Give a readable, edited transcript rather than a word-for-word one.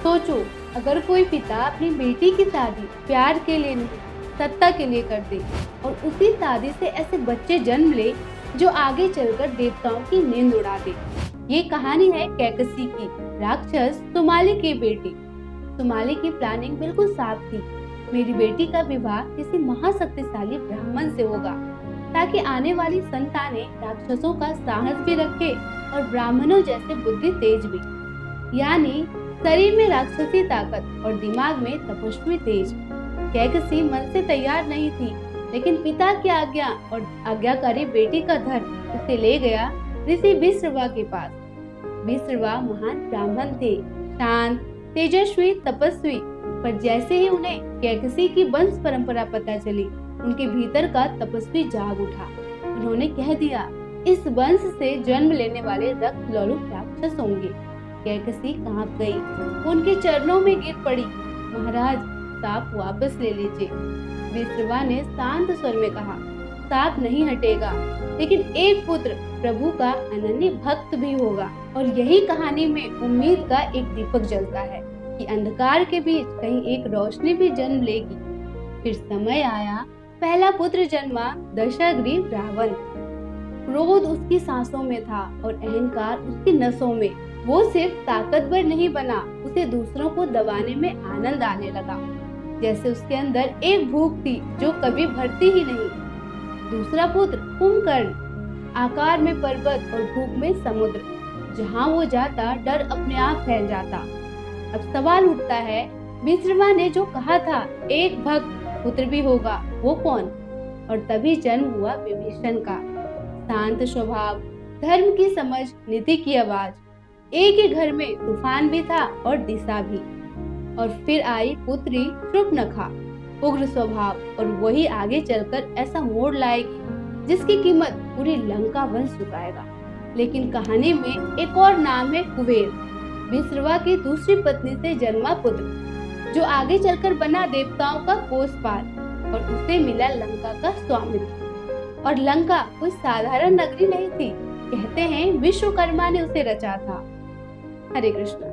सोचो, अगर कोई पिता अपनी बेटी की शादी प्यार के लिए नहीं, सत्ता के लिए कर दे और उसी शादी से ऐसे बच्चे जन्म ले जो आगे चलकर देवताओं की नींद उड़ा दे। ये कहानी है कैकसी की, राक्षस सुमाली की बेटी। सुमाली की प्लानिंग बिल्कुल साफ थी। मेरी बेटी का विवाह किसी महाशक्तिशाली ब्राह्मण से होगा ताकि आने वाली संतानें राक्षसों का साहस भी रखे और ब्राह्मणों जैसे बुद्धि तेज भी, यानी शरीर में राक्षसी ताकत और दिमाग में तपस्वी तेज। कैकसी मन से तैयार नहीं थी, लेकिन पिता की आज्ञा और आज्ञाकारी बेटी का धर्म उसे ले गया ऋषि विश्रवा के पास। विश्रवा महान ब्राह्मण थे, शांत, तेजस्वी, तपस्वी। पर जैसे ही उन्हें कैकसी की वंश परंपरा पता चली, उनके भीतर का तपस्वी जाग उठा। उन्होंने कह दिया, इस वंश से जन्म लेने वाले रक्त लौलुप राक्षस होंगे। कैकसी कांप गई, उनके चरणों में गिर पड़ी। महाराज, साप वापस ले लीजिए। विश्रवा ने शांत स्वर में कहा, साप नहीं हटेगा, लेकिन एक पुत्र प्रभु का अनन्य भक्त भी होगा। और यही कहानी में उम्मीद का एक दीपक जलता है कि अंधकार के बीच कहीं एक रोशनी भी जन्म लेगी। फिर समय आया, पहला पुत्र जन्मा, दशाग्रीव रावण। क्रोध उसकी सांसों में था और अहंकार उसकी नसों में। वो सिर्फ ताकतवर नहीं बना, उसे दूसरों को दबाने में आनंद आने लगा। जैसे उसके अंदर एक भूख थी जो कभी भरती ही नहीं। दूसरा पुत्र कुंभकर्ण, आकार में पर्वत और भूख में समुद्र। जहाँ वो जाता डर अपने आप फैल जाता। अब सवाल उठता है, विश्रवा ने जो कहा था एक भक्त पुत्र भी होगा, वो कौन? और तभी जन्म हुआ विभीषण का। शांत स्वभाव, धर्म की समझ, नीति की आवाज। एक ही घर में तूफान भी था और दिशा भी। और फिर आई पुत्री शूर्पणखा, उग्र स्वभाव, और वही आगे चलकर ऐसा मोड़ लाएगी जिसकी कीमत पूरी लंका वंश चुकाएगा। लेकिन कहानी में एक और नाम है कुबेर, विश्रवा की दूसरी पत्नी से जन्मा पुत्र, जो आगे चलकर बना देवताओं का कोषपाल और उसे मिला लंका का स्वामित्व। और लंका कोई साधारण नगरी नहीं थी, कहते हैं विश्वकर्मा ने उसे रचा था। हरे कृष्ण।